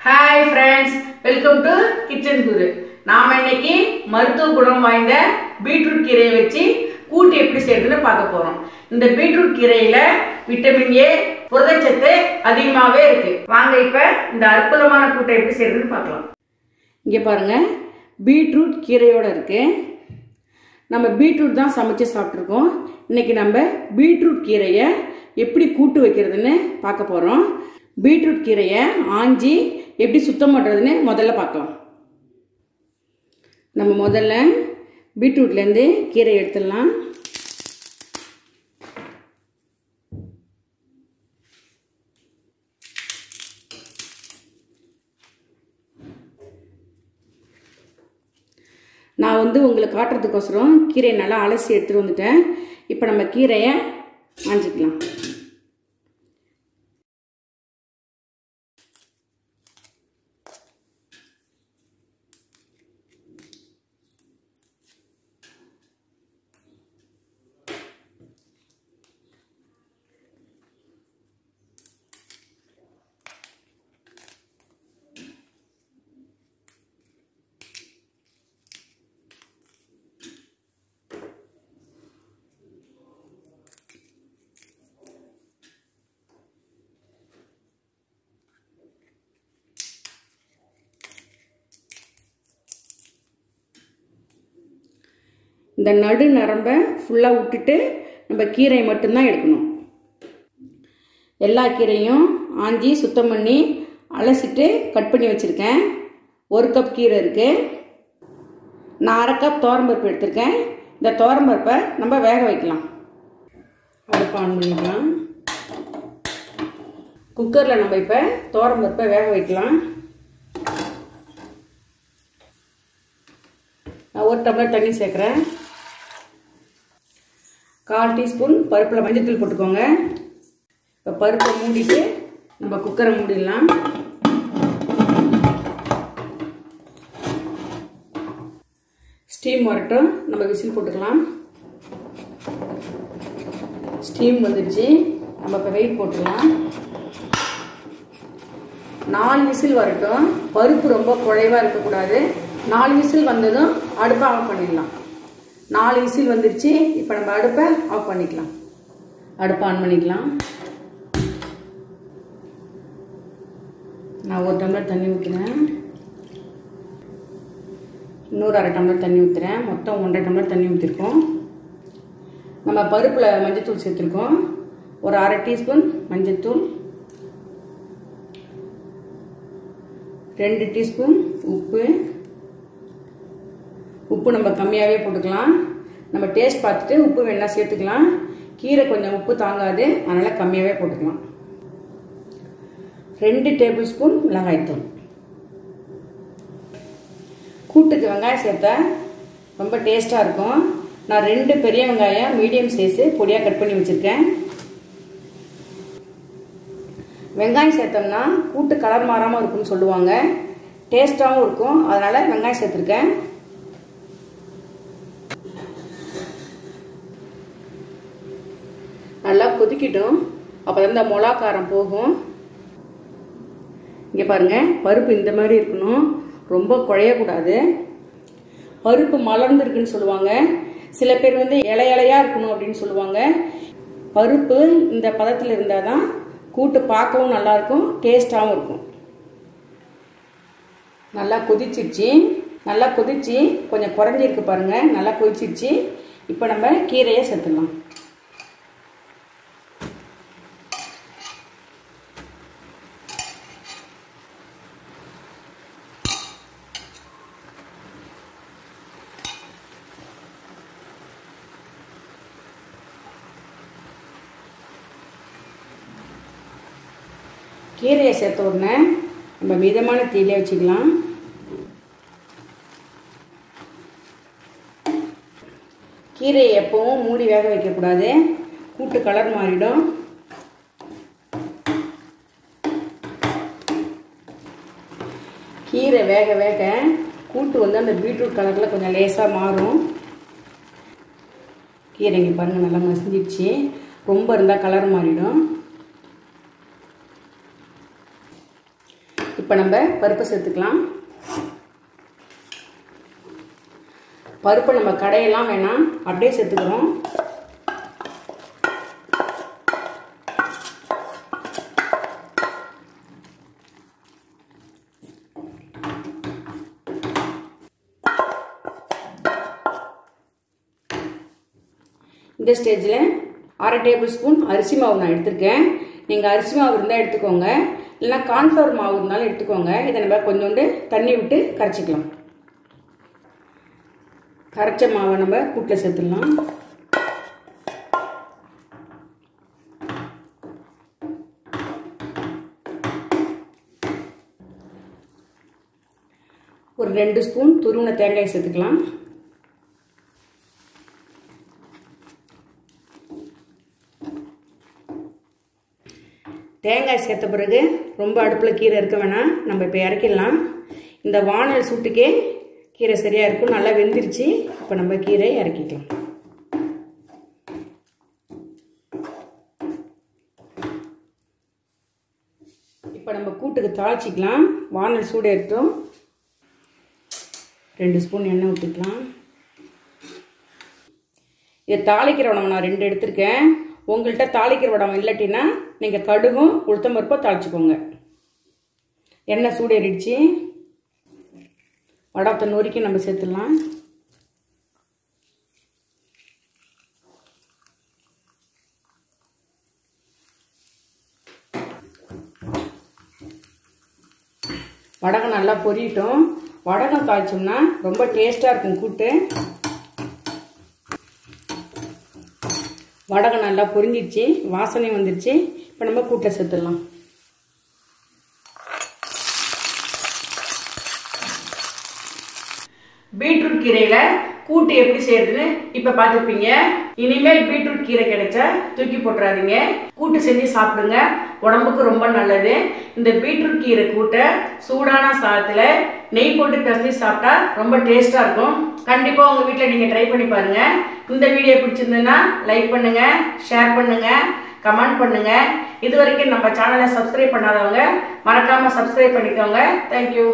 Hi friends, welcome to Kitchen Guru. நாம இன்னைக்கு மருத்துவ குணம் வாய்ந்த பீட்ரூட் கீரையை வச்சு கூட்டு எப்படி செய்யறதுன்னு பார்க்க போறோம். இந்த பீட்ரூட் கீரையில விட்டமின் ஏ, புரதச்சத்து அதிகமாவே இருக்கு. வாங்க இப்ப இந்த அற்புதமான கூட்டை எப்படி செய்யறதுன்னு பார்க்கலாம். இங்க பாருங்க, பீட்ரூட் கீரையோட இருக்கு. நம்ம பீட்ரூட் தான் சமைச்சு சாப்பிட்டுருக்கோம். இன்னைக்கு நம்ம பீட்ரூட் கீரையை எப்படி கூட்டு வைக்கிறதுன்னு பார்க்க போறோம். பீட்ரூட் கீரையை ஆஞ்சி எப்படி சுத்தம் பண்ணுறதுன்னு முதல்ல பார்க்கலாம். நம்ம முதல்ல பீட்ரூட்லேருந்து கீரை எடுத்துடலாம். நான் உங்களுக்கு காட்டுறதுக்கோசரம் கீரையை நல்லா அலசி எடுத்துகிட்டு வந்துட்டேன். இப்போ நம்ம கீரையை ஆஞ்சிக்கலாம். இந்த நடு நரம்பை ஃபுல்லாக விட்டுட்டு நம்ம கீரை மட்டும்தான் எடுக்கணும். எல்லா கீரையும் ஆஞ்சி சுத்தம் பண்ணி அலசிட்டு கட் பண்ணி வச்சுருக்கேன். 1 கப் கீரை இருக்குது. நான் 1/2 கப் துவரம்பருப்பு எடுத்திருக்கேன். இந்த துவரம்பருப்பை நம்ம வேக வைக்கலாம். அடுப்பு ஆன் பண்ணிக்கலாம். குக்கரில் நம்ம இப்போ துவரம்பருப்பை வேக வைக்கலாம். நான் 1 டம்ளர் தண்ணி சேர்க்குறேன். 1/4 டீஸ்பூன் பருப்பில் மஞ்சள் போட்டுக்கோங்க. இப்போ பருப்பை மூடிட்டு நம்ம குக்கரை மூடிடலாம். ஸ்டீம் வரட்டும், நம்ம விசில் போட்டுக்கலாம். ஸ்டீம் வந்துடுச்சு, நம்ம இப்போ வெயிட் போட்டுடலாம். 4 விசில் வரட்டும். பருப்பு ரொம்ப குழைவாக இருக்கக்கூடாது. 4 விசில் வந்ததும் அடுப்பை ஆஃப் பண்ணிடலாம். 4 விசில் வந்துருச்சு. இப்போ நம்ம அடுப்பை ஆஃப் பண்ணிக்கலாம். அடுப்பை ஆன் பண்ணிக்கலாம். நான் 1 டம்ளர் தண்ணி ஊற்றுறேன். இன்னொரு 1/2 டம்ளர் தண்ணி ஊற்றுறேன். மொத்தம் 1.5 டம்ளர் தண்ணி ஊற்றிருக்கோம். நம்ம பருப்பில் மஞ்சத்தூள் சேர்த்துருக்கோம். ஒரு 1/2 டீஸ்பூன் மஞ்சத்தூள், 2 டீஸ்பூன் உப்பு. உப்பு நம்ம கம்மியாகவே போட்டுக்கலாம். நம்ம டேஸ்ட் பார்த்துட்டு உப்பு வேணா சேர்த்துக்கலாம். கீரை கொஞ்சம் உப்பு தாங்காது, அதனால் கம்மியாகவே போட்டுக்கலாம். 2 டேபிள் ஸ்பூன் மிளகாய்த்தூள். கூட்டுக்கு வெங்காயம் சேர்த்தா ரொம்ப டேஸ்ட்டாக இருக்கும். நான் 2 பெரிய வெங்காயம் மீடியம் சைஸு பொடியாக கட் பண்ணி வச்சுருக்கேன். வெங்காயம் சேர்த்தோம்னா கூட்டு கலர் மாறாமல் இருக்கும்னு சொல்லுவாங்க. டேஸ்ட்டாகவும் இருக்கும், அதனால் வெங்காயம் சேர்த்துருக்கேன். நல்லா கொதிக்கிட்டும், அப்போ தான் இந்த மிளகா காரம் போகும். இங்கே பாருங்கள், பருப்பு இந்த மாதிரி இருக்கணும், ரொம்ப குழையக்கூடாது. பருப்பு மலர்ந்துருக்குன்னு சொல்லுவாங்க. சில பேர் இலையாக இருக்கணும் அப்படின்னு சொல்லுவாங்க. பருப்பு இந்த பதத்தில் இருந்தால் தான் கூட்டு பார்க்கவும் நல்லாயிருக்கும், டேஸ்ட்டாகவும் இருக்கும். நல்லா கொதிச்சிடுச்சு. நல்லா கொதிச்சு கொஞ்சம் குறைஞ்சிருக்கு பாருங்கள். நல்லா கொதிச்சிடுச்சு. இப்போ நம்ம கீரையை சேர்த்துடலாம். கீரையை சேர்த்த உடனே நம்ம மிதமான தீயிலே வச்சுக்கலாம். கீரையை எப்பவும் மூடி வேக வைக்கக்கூடாது, கூட்டு கலர் மாறிடும். கீரை வேக வேக கூட்டு அந்த பீட்ரூட் கலரில் கொஞ்சம் லேசாக மாறும். கீரைங்க பாருங்கள் நல்லா மசிஞ்சிடுச்சு. ரொம்ப இருந்தால் கலர் மாறிடும். இப்போ நம்ம பருப்பை சேர்த்துக்கலாம். பருப்பை நம்ம கடையெல்லாம் வேணாம், அப்படியே சேர்த்துக்கிறோம். இந்த ஸ்டேஜில் 1/2 டேபிள் ஸ்பூன் அரிசி மாவு நான் எடுத்திருக்கேன். நீங்கள் அரிசி மாவு இருந்தால் எடுத்துக்கோங்க, இல்லைனா கார்ன்ஃப்ளவர் மாவு இருந்தாலும் எடுத்துக்கோங்க. இதை நம்ம கொஞ்சோண்டு தண்ணி விட்டு கரைச்சிக்கலாம். கரைச்ச மாவை நம்ம கூட்டில் சேர்த்துடலாம். ஒரு 2 ஸ்பூன் துருவின தேங்காய் சேர்த்துக்கலாம். தேங்காய் சேர்த்த பிறகு ரொம்ப அடுப்பில் கீரை இருக்க வேணாம், நம்ம இப்போ இறக்கிடலாம். இந்த வானல் சூட்டுக்கே கீரை சரியாக இருக்கும். நல்லா வெந்துருச்சு. இப்போ நம்ம கீரை இறக்கிக்கலாம். இப்போ நம்ம கூட்டுக்கு தாளிச்சிக்கலாம். வானல் சூடு எடுத்தோம். 2 ஸ்பூன் எண்ணெய் ஊற்றிக்கலாம். இதை தாளிக்கிற வடம் நான் 2 எடுத்திருக்கேன். உங்கள்கிட்ட தாளிக்கிற வடம் இல்லாட்டினா நீங்கள் கடுகும் உளுத்தம்பருப்போ தாளிச்சுக்கோங்க. எண்ணெய் சூடு ஏறிடுச்சு. வடத்தை நொறுக்கி நம்ம சேர்த்துடலாம். வடகம் நல்லா பொரியட்டும். வடகம் தாளிச்சோம்னா ரொம்ப டேஸ்டாக இருக்கும் கூட்டு. வடகம் நல்லா பொரிஞ்சிடுச்சு, வாசனை வந்துடுச்சு. இப்போ நம்ம கூட்டில் சேர்த்துடலாம். பீட்ரூட் கீரையில் கூட்டு எப்படி செய்யறதுன்னு இப்போ பார்த்துருப்பீங்க. இனிமேல் பீட்ரூட் கீரை கிடைச்சா தூக்கி போட்டுறாதீங்க, கூட்டு செஞ்சு சாப்பிடுங்க. உடம்புக்கு ரொம்ப நல்லது. இந்த பீட்ரூட் கீரை கூட்டை சூடான சாதத்தில் நெய் போட்டு பிசைஞ்சு சாப்பிட்டா ரொம்ப டேஸ்ட்டாக இருக்கும். கண்டிப்பாக உங்கள் வீட்டில் நீங்கள் ட்ரை பண்ணி பாருங்கள். இந்த வீடியோ பிடிச்சிருந்ததுன்னா லைக் பண்ணுங்கள், ஷேர் பண்ணுங்கள், கமெண்ட் பண்ணுங்கள். இது வரைக்கும் நம்ம சேனலை சப்ஸ்கிரைப் பண்ணாதவங்க மறக்காமல் சப்ஸ்கிரைப் பண்ணிக்கோங்க. தேங்க்யூ.